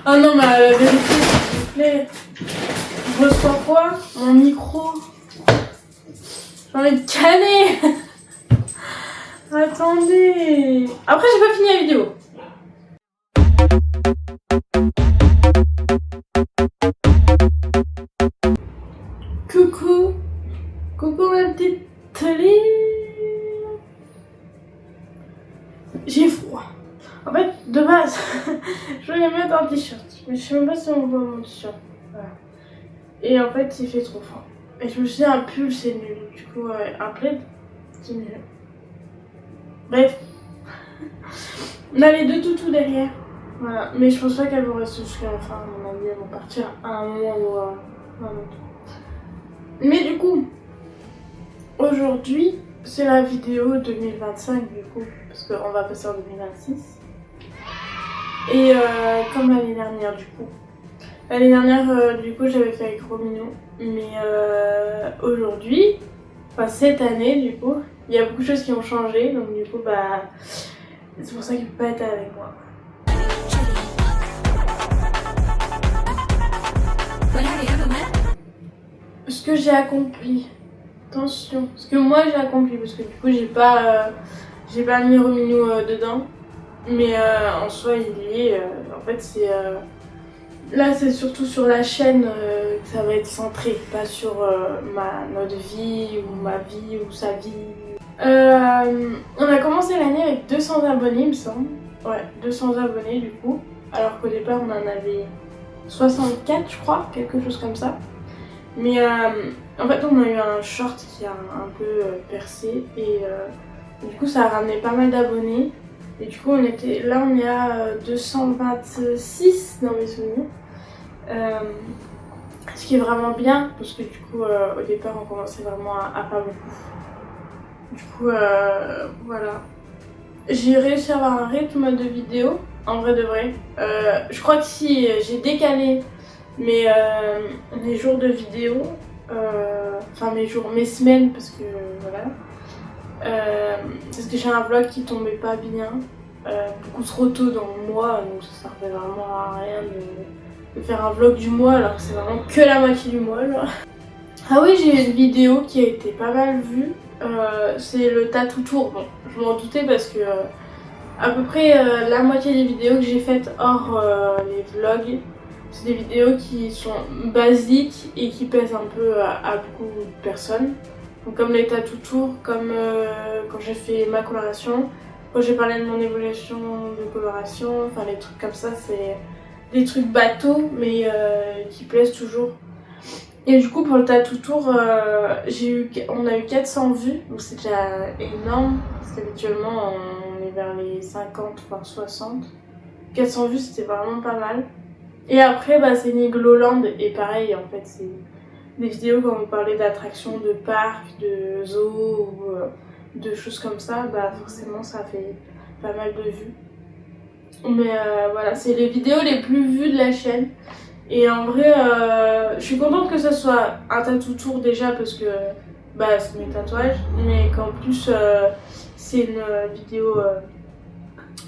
Ah non, mais la vérité, s'il vous plaît. Je reçois quoi? Mon micro. J'ai envie de caler. Attendez. Après, j'ai pas fini la vidéo. Coucou. Coucou ma petite Tali. J'ai froid. En fait, de base, je voulais mettre un t-shirt. Mais je sais même pas si on voit mon t-shirt. Voilà. Et en fait, il fait trop froid. Et je me suis dit, un pull, c'est nul. Du coup, un plaid, c'est mieux. Bref. On a les deux toutous derrière. Voilà. Mais je pense pas qu'elles vont rester jusqu'à la fin. À mon avis, elles vont partir à un moment ou à un autre. Mais du coup, aujourd'hui, c'est la vidéo 2025 du coup. Parce qu'on va passer en 2026. Et comme l'année dernière du coup. L'année dernière, du coup, j'avais fait avec Romino. Mais aujourd'hui, enfin cette année, du coup, il y a beaucoup de choses qui ont changé. Donc du coup, bah, c'est pour ça qu'il peut pas être avec moi. Ce que j'ai accompli. Attention. Ce que moi j'ai accompli. Parce que du coup, j'ai pas mis Romino dedans. Mais en soi, il y est. En fait, c'est... Là, c'est surtout sur la chaîne que ça va être centré, pas sur notre vie ou ma vie ou sa vie. On a commencé l'année avec 200 abonnés, il me semble. Ouais, 200 abonnés du coup. Alors qu'au départ, on en avait 64, je crois, quelque chose comme ça. Mais en fait, on a eu un short qui a un peu percé et du coup, ça a ramené pas mal d'abonnés. Et du coup, on est à 226 dans mes souvenirs. Ce qui est vraiment bien, parce que du coup, au départ, on commençait vraiment à pas beaucoup. Du coup, voilà. J'ai réussi à avoir un rythme de vidéo, en vrai de vrai. Je crois que si j'ai décalé mes jours de vidéo, enfin mes semaines, parce que voilà. Parce que j'ai un vlog qui tombait pas bien, beaucoup trop tôt dans le mois, donc ça servait vraiment à rien de faire un vlog du mois alors que c'est vraiment que la moitié du mois genre. Ah oui, j'ai une vidéo qui a été pas mal vue, c'est le tattoo tour. Bon, je m'en doutais parce que à peu près la moitié des vidéos que j'ai faites hors les vlogs, c'est des vidéos qui sont basiques et qui pèsent un peu à beaucoup de personnes. Donc comme les tattoo tours, comme quand j'ai fait ma coloration, quand j'ai parlé de mon évolution de coloration, enfin les trucs comme ça, c'est des trucs bateaux mais qui plaisent toujours. Et du coup pour le tattoo tour, on a eu 400 vues, donc c'est déjà énorme parce qu'habituellement on est vers les 50 voire 60. 400 vues c'était vraiment pas mal. Et après bah, c'est Nigloland et pareil en fait c'est des vidéos quand on parlait d'attractions, de parcs, de zoos ou de choses comme ça, bah forcément ça fait pas mal de vues. Mais voilà, c'est les vidéos les plus vues de la chaîne. Et en vrai, je suis contente que ça soit un tattoo tour déjà parce que bah, c'est mes tatouages, mais qu'en plus c'est une vidéo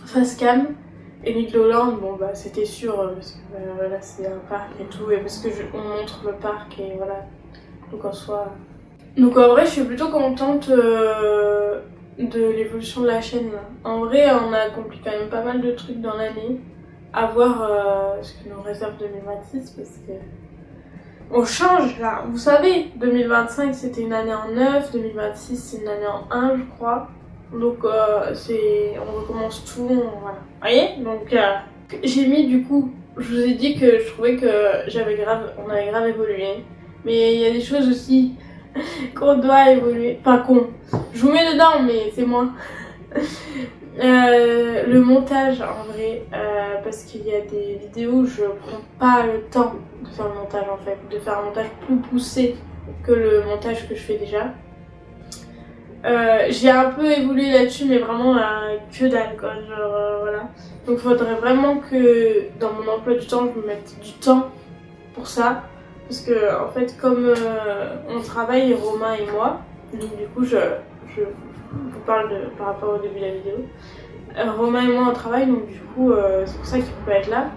face cam. Et Nigloland, bon bah c'était sûr parce que là c'est un parc et tout, et parce que on montre le parc et voilà. Donc en soi. Donc en vrai je suis plutôt contente de l'évolution de la chaîne. En vrai on a accompli quand même pas mal de trucs dans l'année. À voir ce que nous réserve 2026 parce que on change là. Vous savez, 2025 c'était une année en 9, 2026 c'est une année en 1 je crois. Donc on recommence tout, voilà. Vous voyez? Donc j'ai mis du coup, je vous ai dit que je trouvais que on avait grave évolué. Mais il y a des choses aussi qu'on doit évoluer. Pas con. Je vous mets dedans mais c'est moi. Le montage en vrai, parce qu'il y a des vidéos où je prends pas le temps de faire le montage en fait, de faire un montage plus poussé que le montage que je fais déjà. J'ai un peu évolué là-dessus mais vraiment que d'alcool, genre voilà. Donc faudrait vraiment que dans mon emploi du temps je me mette du temps pour ça. Parce que en fait comme on travaille Romain et moi, donc du coup je vous parle par rapport au début de la vidéo. Romain et moi on travaille donc du coup c'est pour ça qu'il peut pas être là.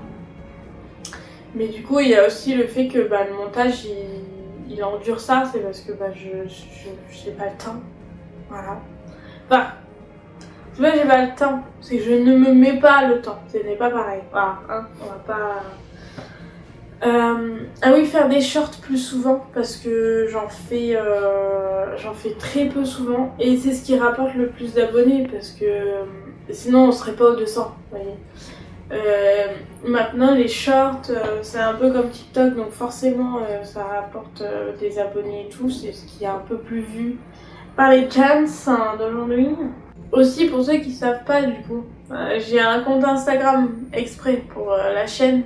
Mais du coup, il y a aussi le fait que le montage, il endure ça, c'est parce que j'ai pas le temps. Voilà. Enfin, c'est pas que j'ai pas le temps, c'est que je ne me mets pas le temps. Ce n'est pas pareil. Voilà, hein, on va pas... Ah oui, faire des shorts plus souvent parce que j'en fais très peu souvent et c'est ce qui rapporte le plus d'abonnés parce que sinon on serait pas aux 200, vous voyez. Maintenant les shorts c'est un peu comme TikTok donc forcément ça rapporte des abonnés et tout, c'est ce qui est un peu plus vu par les chans d'aujourd'hui. Aussi pour ceux qui savent pas du coup, j'ai un compte Instagram exprès pour la chaîne.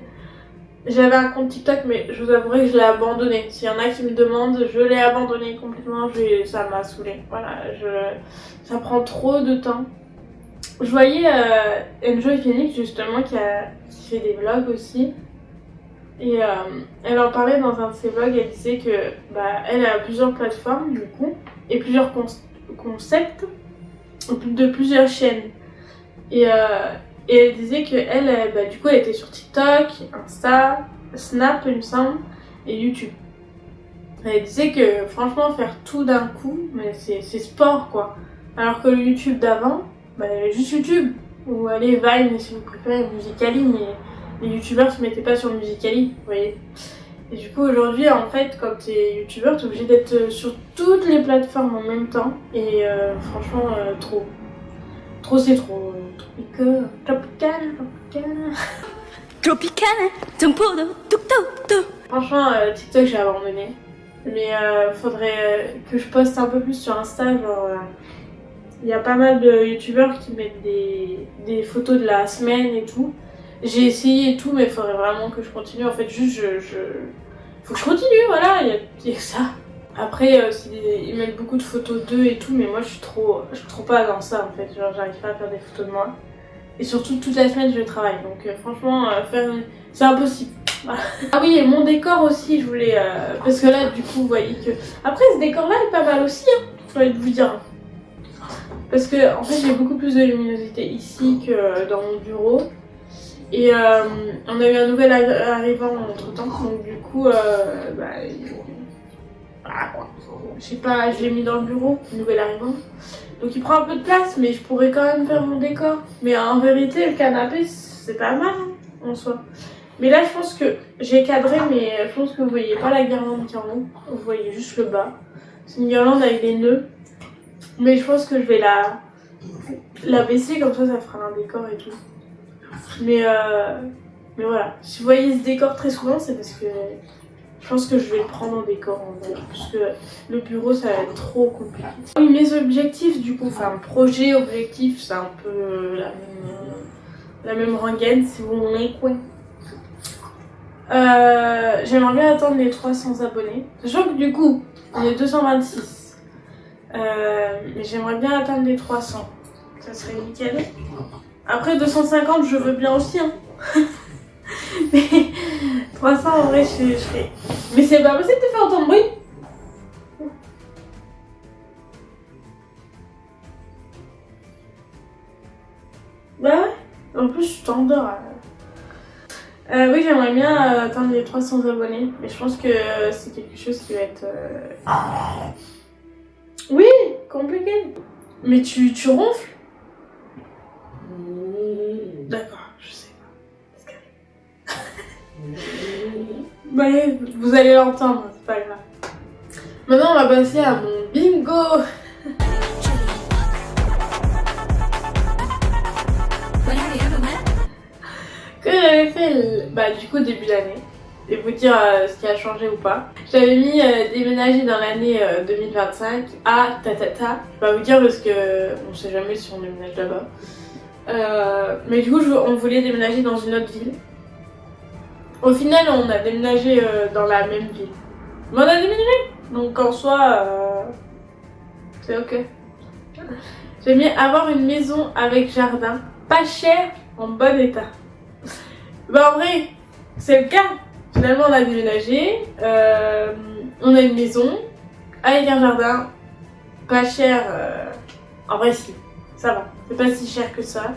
J'avais un compte TikTok mais je vous avouerai que je l'ai abandonné. S'il y en a qui me demandent, je l'ai abandonné complètement, ça m'a saoulée. Voilà, ça prend trop de temps. Je voyais Enjoy Phoenix justement qui fait des vlogs aussi. Et elle en parlait dans un de ses vlogs, elle disait que elle a plusieurs plateformes du coup et plusieurs concepts de plusieurs chaînes. Et elle disait que elle du coup elle était sur TikTok, Insta, Snap il me semble et YouTube. Elle disait que franchement faire tout d'un coup, mais c'est sport quoi. Alors que le YouTube d'avant, il y avait juste YouTube. Ou allez Vine si vous préférez, Musical.ly, mais les youtubeurs se mettaient pas sur Musical.ly, vous voyez. Et du coup aujourd'hui en fait quand t'es youtubeur t'es obligé d'être sur toutes les plateformes en même temps et franchement trop. Trop c'est trop. Tropical, franchement TikTok j'ai abandonné. Mais faudrait que je poste un peu plus sur Insta, genre il y a pas mal de youtubeurs qui mettent des photos de la semaine et tout. J'ai essayé et tout mais il faudrait vraiment que je continue. En fait juste faut que je continue, voilà, il y a que ça. Après ils mettent beaucoup de photos d'eux et tout mais moi je suis trop pas dans ça en fait, genre j'arrive pas à faire des photos de moi. Et surtout toute la semaine je travaille donc franchement c'est impossible. Voilà. Ah oui et mon décor aussi je voulais parce que là du coup vous voyez que après ce décor là est pas mal aussi hein, j'ai envie de vous dire. Parce que en fait j'ai beaucoup plus de luminosité ici que dans mon bureau. Et on a eu un nouvel arrivant entre temps donc du coup voilà quoi. Je sais pas, je l'ai mis dans le bureau, le nouvel arrivant. Donc il prend un peu de place mais je pourrais quand même faire mon décor. Mais en vérité le canapé c'est pas mal hein, en soi. Mais là je pense que j'ai cadré mais je pense que vous voyez pas la guirlande qui est en haut. Vous voyez juste le bas. C'est une guirlande avec des nœuds. Mais je pense que je vais la baisser comme ça fera un décor et tout. Mais voilà, si vous voyez ce décor très souvent c'est parce que je pense que je vais le prendre en décor en vrai. Parce que le bureau ça va être trop compliqué. Oui mes objectifs du coup, enfin projet, objectif c'est un peu la même rengaine si vous voulez quoi. J'aimerais bien atteindre les 300 abonnés. Sachant que du coup on est 226. Mais j'aimerais bien atteindre les 300. Ça serait nickel. Après 250 je veux bien aussi hein. Mais 300 en vrai je serais... Mais c'est pas possible de faire autant de bruit. Bah ouais. En plus je t'endors. Oui j'aimerais bien atteindre les 300 abonnés. Mais je pense que c'est quelque chose qui va être... Oui, compliqué. Mais tu ronfles? D'accord, je sais pas. Ouais, vous allez l'entendre, c'est pas grave. Maintenant on va passer à mon bingo. Que j'avais fait du coup début d'année. Et vous dire ce qui a changé ou pas. J'avais mis déménager dans l'année 2025 à tatata. Je vais pas vous dire parce que on sait jamais si on déménage là-bas. Mais du coup on voulait déménager dans une autre ville. Au final on a déménagé dans la même ville. Mais on a déménagé. Donc en soi c'est ok. J'ai mis avoir une maison avec jardin, pas cher, en bon état. Bah en vrai c'est le cas. Finalement on a déménagé, on a une maison avec un jardin, pas cher, en vrai si, ça va, c'est pas si cher que ça.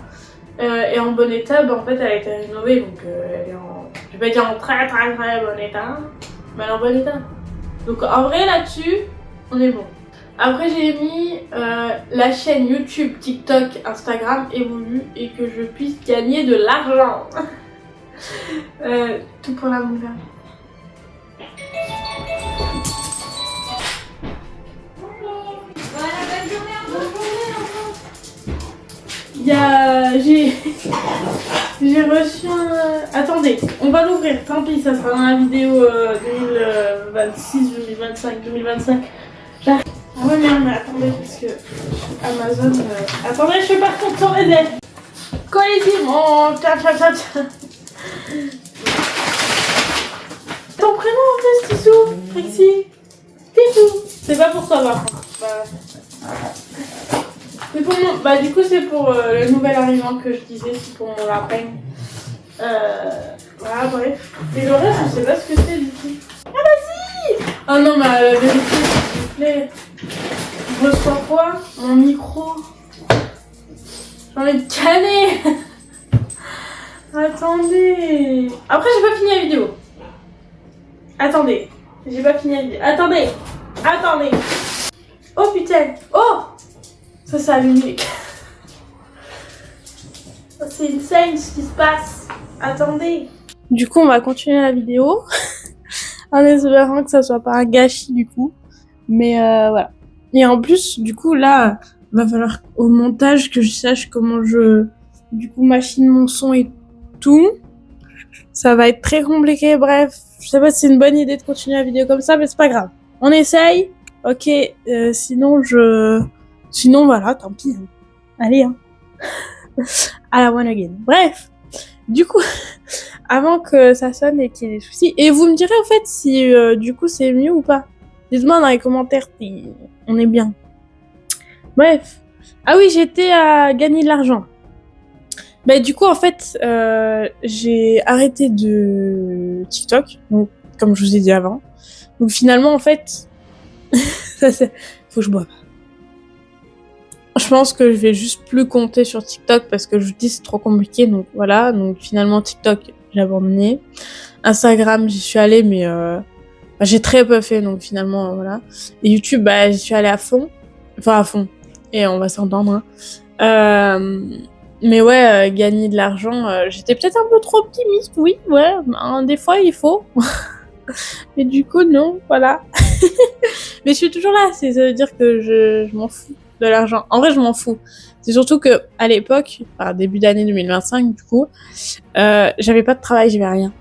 Et en bon état, en fait elle a été rénovée donc elle est en... vais pas dire en très très très bon état, mais en bon état. Donc en vrai là-dessus, on est bon. Après j'ai mis la chaîne YouTube, TikTok, Instagram évolue et que je puisse gagner de l'argent. Tout pour l'amour. J'ai reçu un... Attendez, on va l'ouvrir, tant pis, ça sera dans la vidéo 2026, 2025, 2025. J'arrive. Ah ouais mais attendez, parce que Amazon... Attendez, je fais pas content les ailes. Collez-y, mon... Ton prénom en fait, Tissou, Trixie. Tissou. C'est pas pour toi par contre. C'est pour mon... Bah du coup c'est pour le nouvel arrivant que je disais, c'est pour mon lapin. Voilà, bref. Et le reste, je sais pas ce que c'est du coup. Ah vas-y. Oh non, mais vérifiez s'il vous plaît. Je reçois quoi? Mon micro. J'ai envie de canner. Attendez. Après j'ai pas fini la vidéo. Attendez. J'ai pas fini la vidéo. Attendez. Attendez. Oh putain. Oh. Ça s'est allumé. C'est insane ce qui se passe. Attendez. Du coup, on va continuer la vidéo. En espérant que ça soit pas un gâchis du coup. Mais voilà. Et en plus, du coup, là, va falloir au montage que je sache comment je... Du coup, machine mon son et tout. Ça va être très compliqué. Bref, je sais pas si c'est une bonne idée de continuer la vidéo comme ça, mais c'est pas grave. On essaye. Ok, sinon Sinon, voilà, tant pis. Hein. Allez, hein. À la one again. Bref. Du coup, avant que ça sonne et qu'il y ait des soucis. Et vous me direz, en fait, si du coup c'est mieux ou pas. Dites-moi dans les commentaires si on est bien. Bref. Ah oui, j'étais à gagner de l'argent. Bah, du coup, en fait, j'ai arrêté de TikTok. Donc, comme je vous ai dit avant. Donc, finalement, en fait, ça c'est... Faut que je boive. Je pense que je vais juste plus compter sur TikTok parce que je vous dis c'est trop compliqué, donc voilà. Donc finalement TikTok j'ai abandonné. Instagram j'y suis allée mais j'ai très peu fait donc finalement voilà. Et YouTube bah j'y suis allée à fond, enfin à fond. Et on va s'entendre. Hein. Mais ouais gagner de l'argent, j'étais peut-être un peu trop optimiste, oui ouais. Des fois il faut. Mais du coup non, voilà. Mais je suis toujours là, ça veut dire que je m'en fous de l'argent. En vrai, je m'en fous. C'est surtout que à l'époque, début d'année 2025, du coup, j'avais pas de travail, j'avais rien.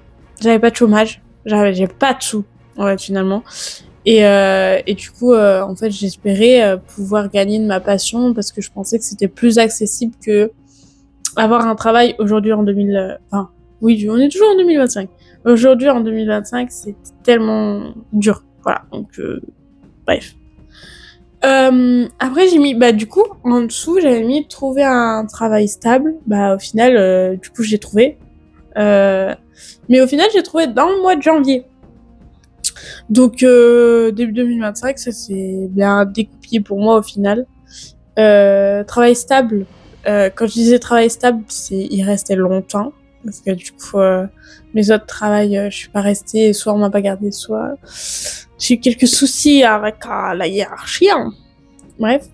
J'avais pas de chômage, j'avais pas de sous, en fait, finalement. Et du coup, en fait, j'espérais pouvoir gagner de ma passion parce que je pensais que c'était plus accessible que avoir un travail aujourd'hui en 2000. Enfin, oui, on est toujours en 2025. Aujourd'hui, en 2025, c'est tellement dur. Voilà, donc bref. Après j'ai mis du coup en dessous j'avais mis trouver un travail stable. Au final du coup j'ai trouvé. Mais au final j'ai trouvé dans le mois de janvier. Donc début 2025 ça s'est bien découpillé pour moi au final. Travail stable. Quand je disais travail stable, il restait longtemps parce que du coup mes autres travails je suis pas restée, soit on m'a pas gardé, soit j'ai eu quelques soucis avec la hiérarchie. Hein. Bref.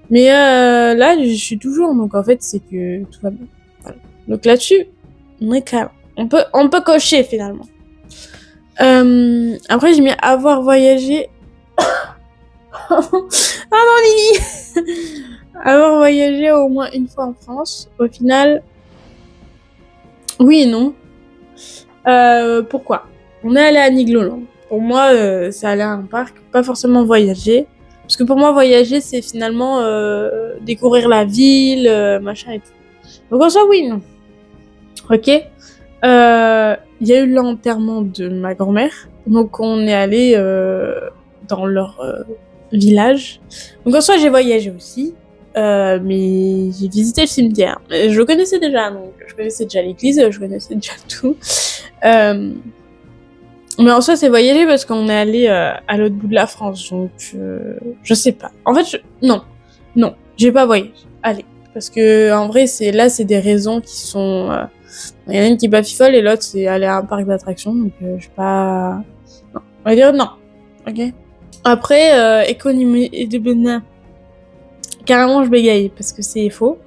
Mais là, je suis toujours, donc en fait, c'est que tout va bien. Voilà. Donc là-dessus, on est calme. On peut cocher finalement. Après, j'ai mis avoir voyagé. Ah non, Lily. Avoir voyagé au moins une fois en France. Au final, oui et non. Pourquoi? On est allé à Nigloland. Pour moi, c'est aller à un parc, pas forcément voyager. Parce que pour moi, voyager, c'est finalement découvrir la ville, machin et tout. Donc en soi, oui, non. Ok. Il y a eu l'enterrement de ma grand-mère. Donc on est allé dans leur village. Donc en soi, j'ai voyagé aussi. Mais j'ai visité le cimetière. Je le connaissais déjà, donc je connaissais déjà l'église, je connaissais déjà tout. Mais en soi, c'est voyager parce qu'on est allé à l'autre bout de la France, donc je sais pas. En fait, non, j'ai pas voyagé. Allez, Parce que en vrai, c'est des raisons qui sont... Il y en a une qui est pas fifole et l'autre, c'est aller à un parc d'attractions. Donc, je suis pas... Non. On va dire non. Ok. Après, économie... Carrément, je bégaye parce que c'est faux.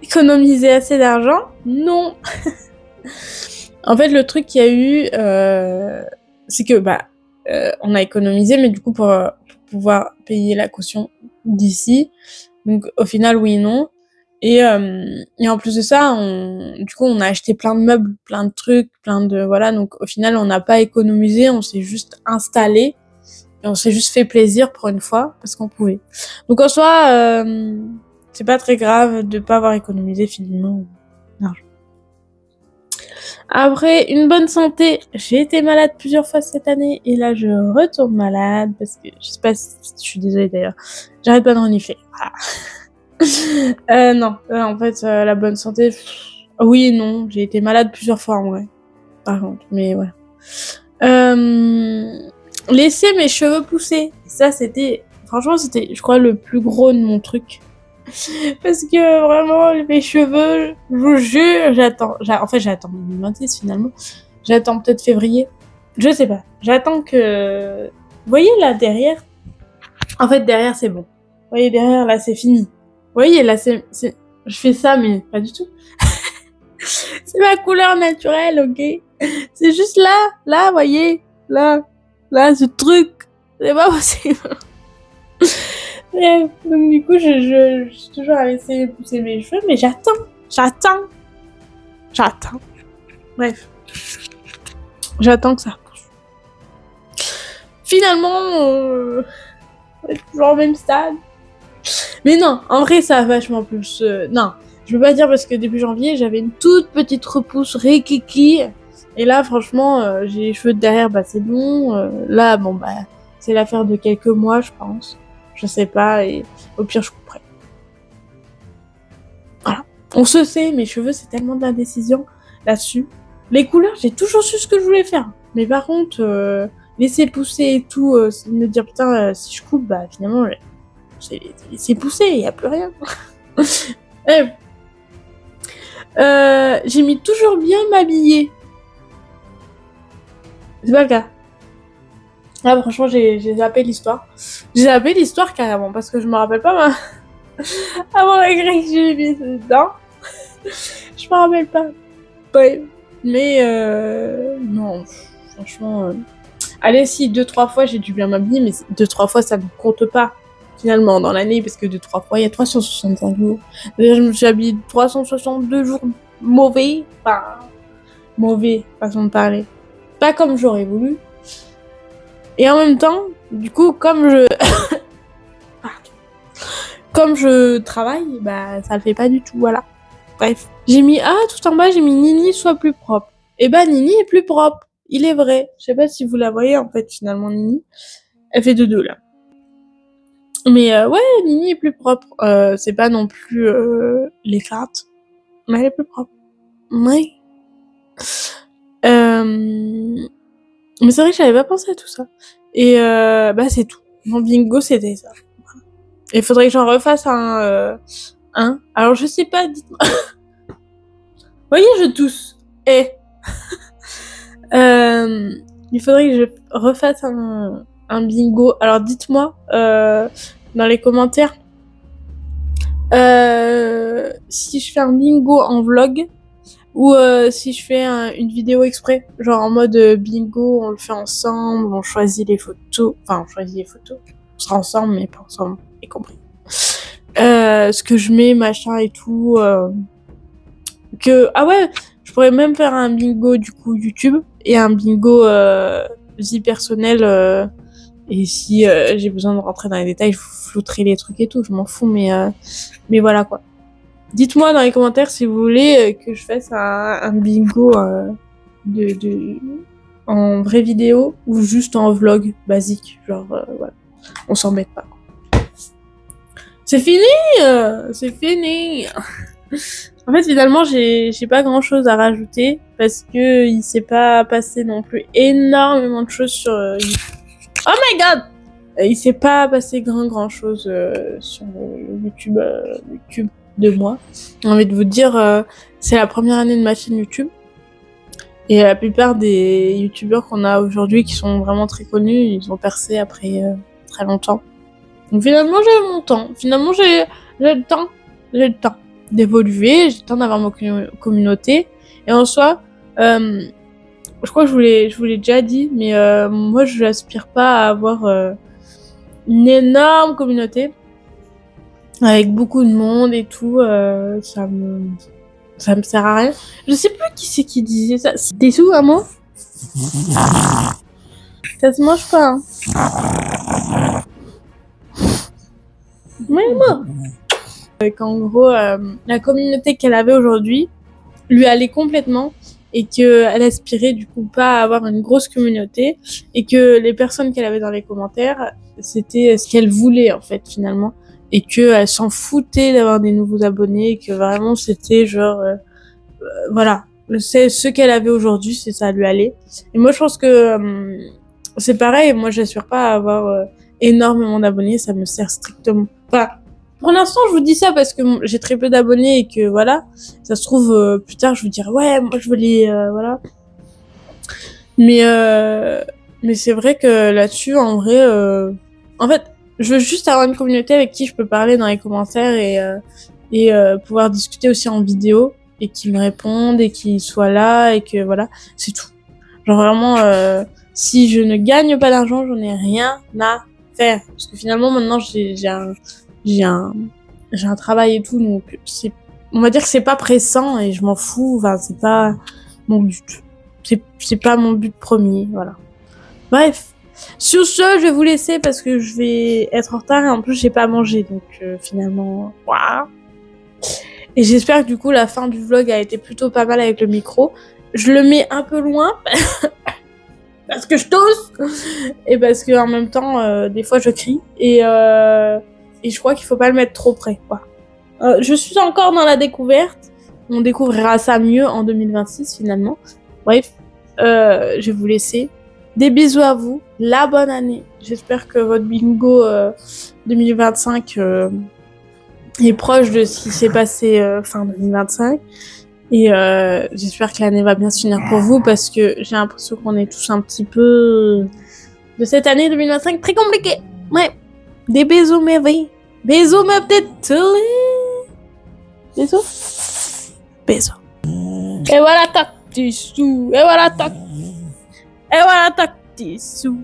Économiser assez d'argent? Non. En fait, le truc qu'il y a eu, c'est que on a économisé, mais du coup pour pouvoir payer la caution d'ici. Donc au final, oui et non. Et en plus de ça, on a acheté plein de meubles, plein de trucs, voilà. Donc au final, on n'a pas économisé, on s'est juste installé et on s'est juste fait plaisir pour une fois parce qu'on pouvait. Donc en soi, c'est pas très grave de pas avoir économisé finalement. Non. Après, une bonne santé, j'ai été malade plusieurs fois cette année et là je retourne malade parce que je sais pas si je suis désolée d'ailleurs, j'arrête pas de renifler. Non, en fait la bonne santé, oui et non, j'ai été malade plusieurs fois en vrai. Par contre, mais ouais. Laisser mes cheveux pousser, ça franchement c'était, je crois, le plus gros de mon truc. Parce que vraiment, mes cheveux, je vous jure, j'attends 2026 finalement. J'attends peut-être février. Je sais pas. J'attends que... Vous voyez là, derrière? En fait, derrière, c'est bon. Vous voyez, derrière, là, c'est fini. Vous voyez, là, je fais ça, mais pas du tout. C'est ma couleur naturelle, ok? C'est juste là, vous voyez? Là, ce truc. C'est pas possible. Bref, donc du coup, je suis toujours à laisser pousser mes cheveux, mais j'attends. Bref, j'attends que ça repousse. Finalement, on est toujours au même stade. Mais non, en vrai, ça a vachement plus... non, je peux pas dire parce que début janvier, j'avais une toute petite repousse rikiki. Et là, franchement, j'ai les cheveux de derrière, c'est bon. Là, bon, c'est l'affaire de quelques mois, je pense. Je sais pas, et au pire, je couperai. Voilà. On se sait, mes cheveux, c'est tellement de l'indécision là-dessus. Les couleurs, j'ai toujours su ce que je voulais faire. Mais par contre, laisser pousser et tout, me dire, putain, si je coupe, finalement, c'est laisser pousser, il y a plus rien. J'ai mis toujours bien m'habiller. C'est pas le cas. Là, franchement, j'ai zappé l'histoire. J'ai zappé l'histoire carrément, parce que je me rappelle pas avant la grille que j'ai mis dedans. Je me rappelle pas. Ouais. Mais non, franchement... Allez, si, 2-3 fois, j'ai dû bien m'habiller, mais 2-3 fois, ça ne compte pas, finalement, dans l'année, parce que 2-3 fois, il y a 365 jours. D'ailleurs, je me suis habillée 362 jours mauvais. Enfin, mauvais, façon de parler. Pas comme j'aurais voulu. Et en même temps, du coup, comme je travaille, ça le fait pas du tout, voilà. Bref. J'ai mis, tout en bas, j'ai mis Nini soit plus propre. Et Nini est plus propre. Il est vrai. Je sais pas si vous la voyez, en fait, finalement, Nini. Elle fait de deux, là. Mais ouais, Nini est plus propre. C'est pas non plus l'éclate. Mais elle est plus propre. Ouais. Mais c'est vrai que j'avais pas pensé à tout ça. Et c'est tout. Mon bingo, c'était ça. Il faudrait que j'en refasse un. Alors, je sais pas, dites-moi. Vous voyez, je tousse. Il faudrait que je refasse un bingo. Alors, dites-moi dans les commentaires si je fais un bingo en vlog ou si je fais une vidéo exprès. Genre en mode bingo, on le fait ensemble, on choisit les photos. Enfin, on choisit les photos. On sera ensemble, mais pas ensemble, j'ai compris. Ce que je mets, machin et tout. Ah ouais, je pourrais même faire un bingo du coup YouTube et un bingo vie personnelle. Et si j'ai besoin de rentrer dans les détails, je vous flouterai les trucs et tout, je m'en fous, mais voilà quoi. Dites-moi dans les commentaires si vous voulez que je fasse un bingo en vraie vidéo ou juste en vlog basique, genre voilà, on s'embête pas. C'est fini, c'est fini. En fait, finalement, j'ai pas grand chose à rajouter parce que il s'est pas passé non plus énormément de choses sur Oh my god! Il s'est pas passé grand chose sur YouTube. 2 mois. J'ai envie de vous dire, c'est la première année de ma chaîne YouTube. Et la plupart des youtubeurs qu'on a aujourd'hui qui sont vraiment très connus, ils ont percé après très longtemps. Donc finalement j'ai mon temps. Finalement j'ai le temps. J'ai le temps d'évoluer, j'ai le temps d'avoir ma communauté. Et en soi, je crois que je vous l'ai déjà dit, mais moi je n'aspire pas à avoir une énorme communauté avec beaucoup de monde et tout. Ça me sert à rien. Je sais plus qui c'est qui disait ça. T'es sous un mot? Ça se mange pas, hein. Mais moi. Qu'en gros, la communauté qu'elle avait aujourd'hui lui allait complètement et qu'elle aspirait du coup pas à avoir une grosse communauté et que les personnes qu'elle avait dans les commentaires, c'était ce qu'elle voulait en fait finalement et qu'elle s'en foutait d'avoir des nouveaux abonnés et que vraiment c'était genre voilà, c'est ce qu'elle avait aujourd'hui, c'est ça lui allait. Et moi je pense que c'est pareil, moi j'aspire pas à avoir énormément d'abonnés, ça me sert strictement pas. Pour l'instant, je vous dis ça parce que j'ai très peu d'abonnés et que voilà, ça se trouve plus tard je vous dirai ouais, moi je veux les voilà. Mais mais c'est vrai que là-dessus en vrai en fait, je veux juste avoir une communauté avec qui je peux parler dans les commentaires et pouvoir discuter aussi en vidéo et qui me répondent et qui soient là et que voilà, c'est tout. Genre vraiment si je ne gagne pas d'argent, j'en ai rien à faire parce que finalement maintenant j'ai un travail et tout, donc on va dire que c'est pas pressant et je m'en fous, enfin, c'est pas mon but. C'est pas mon but premier, voilà. Bref. Sur ce, je vais vous laisser parce que je vais être en retard et en plus j'ai pas mangé, donc finalement, waouh. Et j'espère que du coup la fin du vlog a été plutôt pas mal avec le micro. Je le mets un peu loin parce que je tousse et parce que en même temps des fois je crie et je crois qu'il faut pas le mettre trop près, quoi. Je suis encore dans la découverte. On découvrira ça mieux en 2026 finalement. Bref, je vais vous laisser. Des bisous à vous. La bonne année. J'espère que votre bingo 2025 est proche de ce qui s'est passé fin 2025. Et j'espère que l'année va bien se finir pour vous parce que j'ai l'impression qu'on est tous un petit peu de cette année 2025 très compliquée. Ouais. Des bisous mes vies. Bisous mes petites bisous. Bisous. Et voilà ta petit sou. Et voilà ta. Et voilà ta petit sou.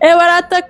Et voilà ta